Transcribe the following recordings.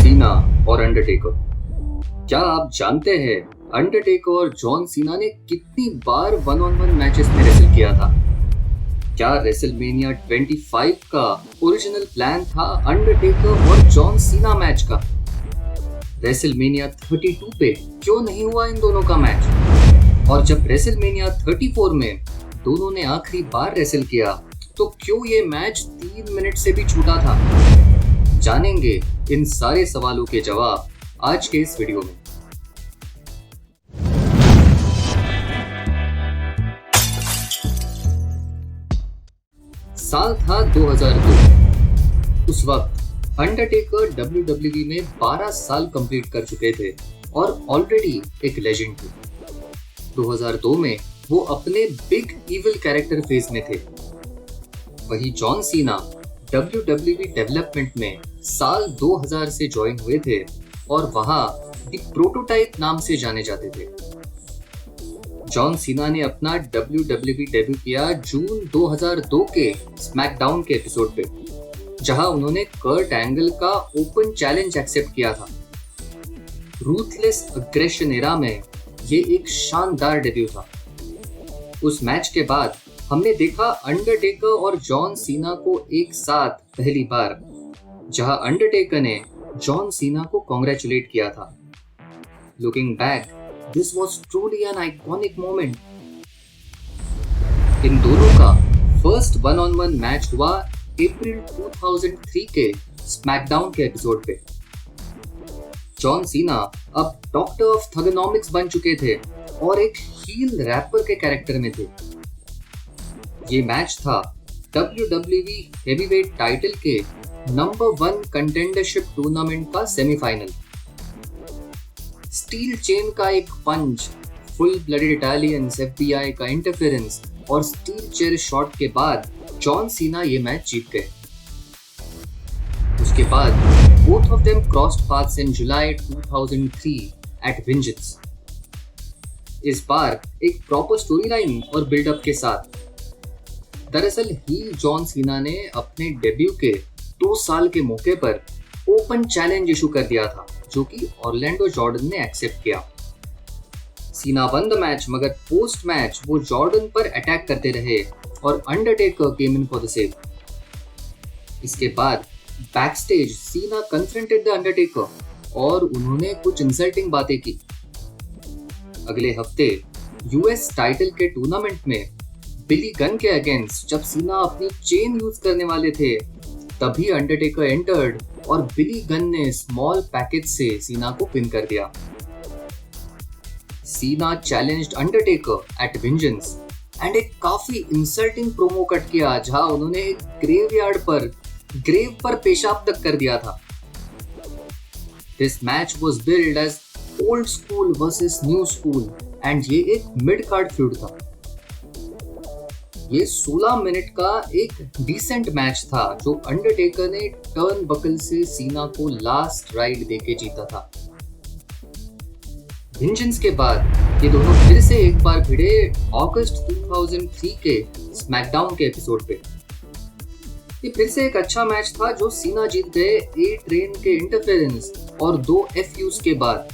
सीना और अंडरटेकर। क्या आप जानते हैं अंडरटेकर और जॉन सीना ने कितनी बार वन ऑन वन मैचेस में रेसल किया था? क्या रेसलमेनिया 25 का ओरिजिनल प्लान था अंडरटेकर और जॉन सीना मैच का? रेसलमेनिया 32 पे क्यों नहीं हुआ इन दोनों का मैच? और जब रेसलमेनिया 34 में दोनों ने आखिरी बार रेसल किया तो क्यों ये मैच 3 मिनट से भी छूटा था? जानेंगे इन सारे सवालों के जवाब आज के इस वीडियो में। साल था 2002। उस वक्त अंडरटेकर WWE में 12 साल कंप्लीट कर चुके थे और ऑलरेडी एक लेजेंड थे। 2002 में वो अपने बिग इविल कैरेक्टर फेज में थे। वही जॉन सीना WWE डेवलपमेंट में साल 2000 से ज्वाइन हुए थे और वहां द प्रोटोटाइप नाम से जाने जाते थे। जॉन सीना ने अपना WWE डेब्यू किया जून 2002 के स्मैकडाउन के एपिसोड पे, जहां उन्होंने कर्ट एंगल का ओपन चैलेंज एक्सेप्ट किया था। रूथलेस अग्रेशन एरा में ये एक शानदार डेब्यू था। उस मैच के बाद हमने देखा अंडरटेकर और जॉन सीना को एक साथ पहली बार, जहां अंडरटेकर ने जॉन सीना को कांग्रेचुलेट किया था। Looking back, this was truly an iconic moment. इन दोनों का first one on one match हुआ अप्रैल 2003 के स्मैकडाउन के एपिसोड पे। जॉन सीना अब डॉक्टर ऑफ थगनॉमिक्स बन चुके थे और एक हील रैपर के कैरेक्टर में थे। ये मैच था WWE हेवीवेट टाइटल के नंबर 1 कंटेंडरशिप टूर्नामेंट का सेमीफाइनल। स्टील चेन का एक पंच, फुल ब्लडेड इटालियंस, FBI का इंटरफेरेंस और स्टील चेयर शॉट के बाद जॉन सीना ये मैच जीत गए। उसके बाद both of them crossed paths in July 2003 at Vengeance। इस बार एक प्रॉपर स्टोरी लाइन और बिल्डअप के साथ। दरअसल हील जॉन सीना ने अपने डेब्यू के 2 साल के मौके पर ओपन चैलेंज इशू कर दिया था, जो कि ऑर्लैंडो जॉर्डन ने एक्सेप्ट किया। सीना वन द मैच, मगर पोस्ट मैच वो जॉर्डन पर अटैक करते रहे और Undertaker came in for the save. इसके बाद बैकस्टेज सीना कन्फ्रंटेड द अंडरटेकर और उन्होंने कुछ इंसल्टिंग बातें की। अगले हफ्ते यूएस टाइटल के टूर्नामेंट में बिली गन के अगेंस्ट जब सीना अपनी चेन यूज करने वाले थे, तभी अंडरटेकर एंटर्ड और बिली गन ने स्मॉल पैकेज से सीना को पिन कर दिया। Cena challenged Undertaker at Vengeance and एक काफी इंसल्टिंग प्रोमो कट किया, जहां उन्होंने एक ग्रेव पर पेशाब तक कर दिया था। This match was build as old school versus new school and ये एक मिड कार्ड फ्यूड था। ये 16 मिनट का एक डिसेंट मैच था, जो अंडरटेकर ने टर्न बकल से सीना को लास्ट राइड देके जीता था। वेंजेंस के बाद ये दोनों फिर से एक बार भिड़े अगस्त 2003 के स्मैकडाउन के एपिसोड पे। ये फिर से एक अच्छा मैच था जो सीना जीत गए ए ट्रेन के इंटरफेरेंस और 2 FUs के बाद।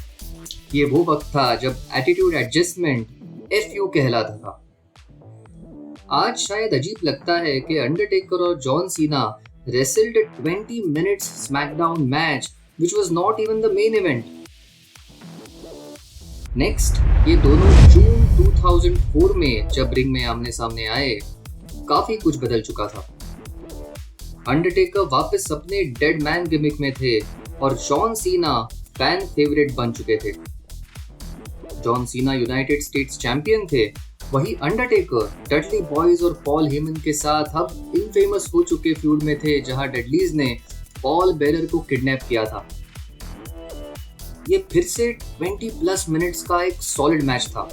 ये वो वक्त था जब एटीट्यूड एडजस्टमेंट FU कहलाता था। आज शायद अजीब लगता है कि अंडरटेकर और John Cena wrestled a 20 minutes SmackDown match which was not even the main event। Next, ये दोनों जून 2004 में जब रिंग में आमने सामने आए, काफी कुछ बदल चुका था। अंडरटेकर वापस अपने डेड मैन गिमिक में थे और जॉन सीना फैन फेवरेट बन चुके थे। John Cena United states champion थे, वही अंडरटेकर डडली बॉयज और पॉल हेमन के साथ अब इनफेमस हो चुके फ्यूड में थे, जहां डडलीज ने पॉल बेरर को किडनैप किया था। ये फिर से 20+ मिनट्स का एक सॉलिड मैच था।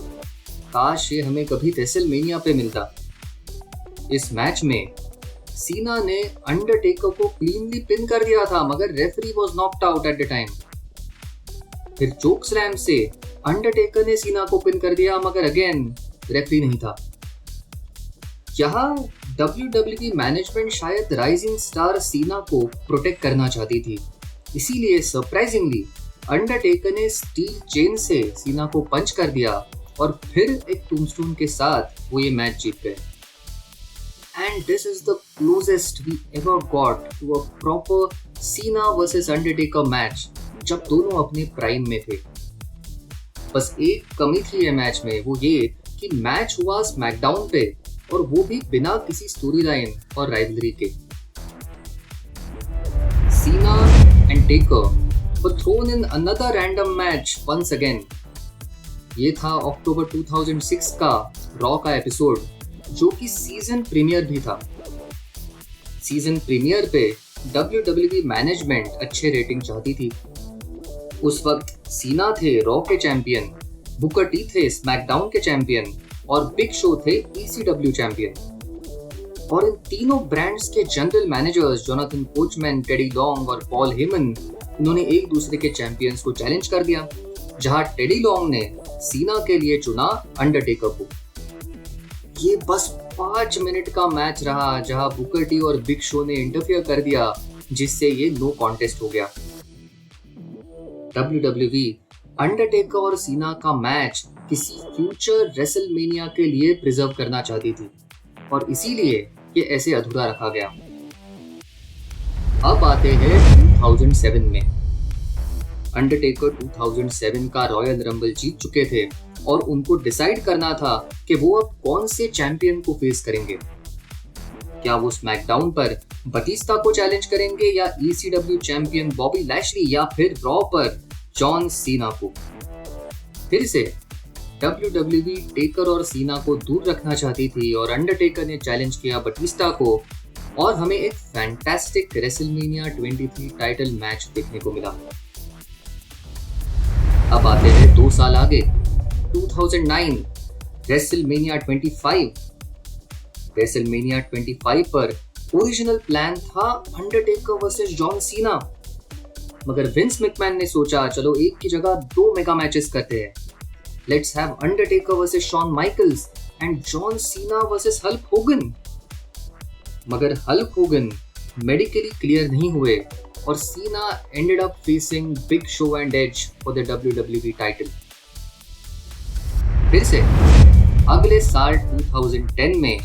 काश ये हमें कभी रेसलमेनिया पे मिलता। इस मैच में सीना ने अंडरटेकर को क्लीनली पिन कर दिया था, मगर referee was knocked out at the time. फिर चोक स्लैम से अंडरटेकर ने सीना को पिन कर दिया, मगर अगेन रेफरी नहीं था। यहाँ WWE मैनेजमेंट शायद राइजिंग स्टार सीना को प्रोटेक्ट करना चाहती थी इसीलिए सरप्राइजिंगली अंडरटेकर ने स्टील चेन से सीना को पंच कर दिया और फिर एक टूम्बस्टोन के साथ वो ये मैच जीत गए। And this is the closest we ever got to a proper Cena versus Undertaker match जब दोनों अपने प्राइम में थे। बस एक कमी थी ये मैच में, वो ये कि मैच हुआ स्मैकडाउन पे और वो भी बिना किसी स्टोरी लाइन और राइवलरी के। सीना and taker were thrown in another random match once again. ये था अक्टूबर 2006 का रॉ का एपिसोड जो कि सीजन प्रीमियर भी था। सीजन प्रीमियर पे WWE मैनेजमेंट अच्छे रेटिंग चाहती थी। उस वक्त सीना थे रॉ के चैंपियन, बुकर टी थे स्मैकडाउन के चैंपियन और बिग शो थे ECW चैंपियन। और इन तीनों ब्रांड्स के general managers Jonathan coachman, teddy long और पॉल हेमन इन्होंने एक दूसरे के चैंपियंस को चैलेंज कर दिया, जहां टेडी लॉन्ग ने सीना के लिए चुना अंडरटेकर को। ये बस 5 मिनट का मैच रहा जहां बुकर टी और बिग शो ने इंटरफियर कर दिया, जिससे ये नो कॉन्टेस्ट हो गया। WWE अंडरटेकर और सीना का मैच किसी फ्यूचर रेसलमेनिया के लिए प्रिजर्व करना चाहती थी और इसीलिए ये ऐसे अधूरा रखा गया। अब आते हैं 2007 में। अंडरटेकर 2007 का रॉयल रंबल जीत चुके थे और उनको डिसाइड करना था कि वो अब कौन से चैंपियन को फेस करेंगे। क्या वो स्मैकडाउन पर बटिस्टा को चैलेंज करेंगे या ECW चैंपियन बॉबी लैशली या फिर रॉ पर जॉन सीना को। फिर से WWE टेकर और सीना को दूर रखना चाहती थी और अंडरटेकर ने चैलेंज किया बटिस्टा को और हमें एक फैंटास्टिक रेसलमेनिया 23 टाइटल मैच देखने को मिला। अब आते हैं 2 साल आगे, 2009 रेसलमेनिया 25। रेसलमेनिया 25 पर ओरिजिनल प्लान था अंडरटेकर वर्सेस जॉन सीना, मगर विंस मैकमैन ने सोचा चलो एक की जगह 2 मेगा मैचेस करते हैं। Let's have Undertaker versus Shawn Michaels and John Cena versus Hulk Hogan. मगर हल्क होगन मेडिकली क्लियर नहीं हुए और Cena ended up facing Big Show and Edge for the WWE title. फिर से अगले साल 2010 में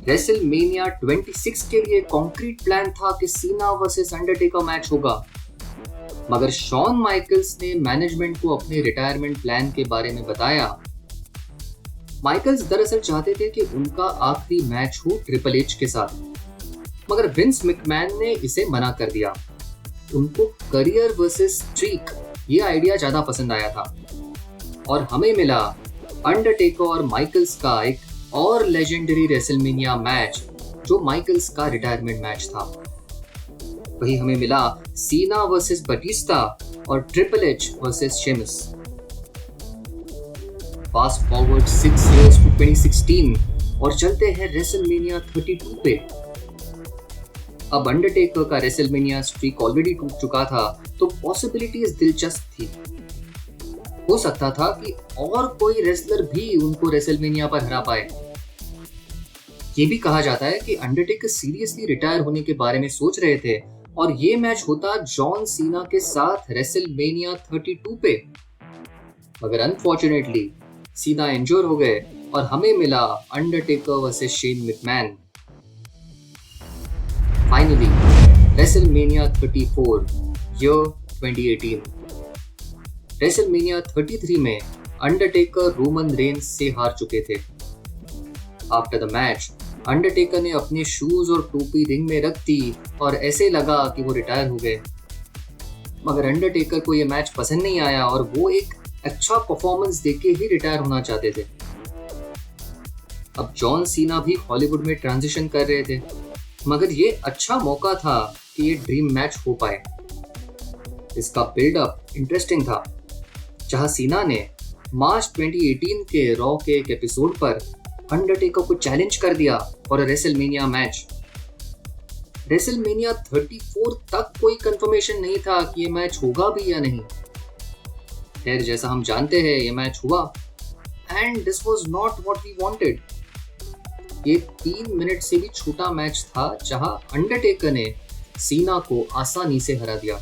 रेसलमेनिया 26 के लिए कॉन्क्रीट प्लान था कि सीना वर्सेस अंडरटेकर मैच होगा, मगर शॉन माइकल्स ने मैनेजमेंट को अपने रिटायरमेंट प्लान के बारे में बताया। माइकल्स दरअसल चाहते थे कि उनका आखिरी मैच हो ट्रिपल एच के साथ, मगर विंस मैकमैन ने इसे मना कर दिया। उनको करियर वर्सेस स्ट्रीक ये आइडिया ज्यादा पसंद आया था और हमें मिला अंडरटेकर और माइकल्स का एक और लेजेंडरी रेसलमेनिया मैच जो माइकल्स का रिटायरमेंट मैच था। वही हमें मिला सीना वर्सेस बटिस्टा और triple H versus Sheamus. Fast forward 6 years to 2016 और चलते हैं रेसलमेनिया 32 पे। अब अंडरटेकर का रेसलमेनिया स्ट्रीक ऑलरेडी टूट चुका था, तो पॉसिबिलिटीज दिलचस्प थी। हो सकता था कि और कोई रेसलर भी उनको रेसलमेनिया पर हरा पाए। ये भी कहा जाता है कि अंडरटेकर सीरियसली रिटायर होने के बारे में सोच रहे थे और ये मैच होता जॉन सीना के साथ रेसलमेनिया 32 पे, मगर अनफॉर्चुनेटली सीना इंजर हो गए और हमें मिला Undertaker versus Shane McMahon. Finally WrestleMania 34 year 2018। WrestleMania 33 में अंडरटेकर रोमन रेंस से हार चुके थे। आफ्टर द मैच अंडरटेकर ने अपने शूज और टोपी रिंग में रख दी और ऐसे लगा कि वो रिटायर हो गए, मगर अंडरटेकर को ये मैच पसंद नहीं आया और वो एक अच्छा परफॉर्मेंस देके ही रिटायर होना चाहते थे। अब जॉन सीना भी हॉलीवुड में ट्रांजिशन कर रहे थे, मगर ये अच्छा मौका था कि ये ड्रीम मैच हो पाए। इसका बिल्डअप इंटरेस्टिंग था, जहां सीना ने मार्च 2018 के रॉ के एक एपिसोड पर अंडरटेकर को चैलेंज कर दिया और रेसलमेनिया मैच। रेसलमेनिया 34 तक कोई कंफर्मेशन नहीं था कि ये मैच होगा भी या नहीं। खैर, जैसा हम जानते हैं ये मैच हुआ and this was not what we wanted. ये 3 मिनट से भी छोटा मैच था जहां अंडरटेकर ने सीना को आसानी से हरा दिया।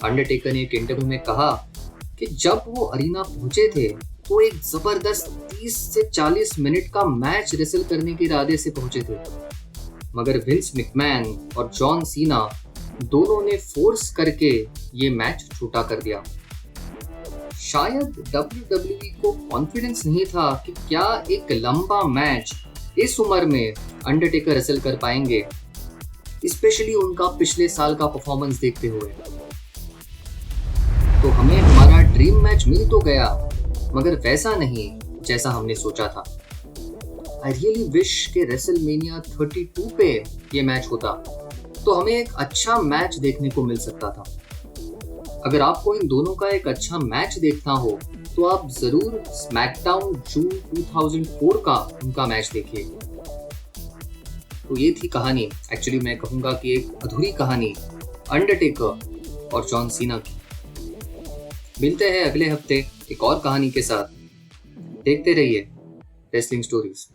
अंडरटेकर ने एक इंटरव्यू में कहा कि जब वो अरीना पहुंचे थे तो एक जबरदस्त 30 से 40 मिनट का मैच रेसल करने के इरादे से पहुंचे थे, मगर विंस मैकमैन और जॉन सीना दोनों ने फोर्स करके ये मैच छोटा कर दिया। शायद WWE को कॉन्फिडेंस नहीं था कि क्या एक लंबा मैच इस उम्र में अंडरटेकर रेसल कर पाएंगे, स्पेशली उनका पिछले साल का परफॉर्मेंस देखते हुए। तो हमें हमारा ड्रीम मैच मिल तो गया, मगर वैसा नहीं जैसा हमने सोचा था। आई रियली विश के रेसलमेनिया 32 पे ये मैच होता तो हमें एक अच्छा मैच देखने को मिल सकता था। अगर आपको इन दोनों का एक अच्छा मैच देखना हो तो आप जरूर स्मैकडाउन जून 2004 का उनका मैच देखिए। तो ये थी कहानी, एक्चुअली मैं कहूंगा कि एक अधूरी कहानी अंडरटेकर और जॉन सीना की। मिलते हैं अगले हफ्ते एक और कहानी के साथ। देखते रहिए रेसलिंग स्टोरीज।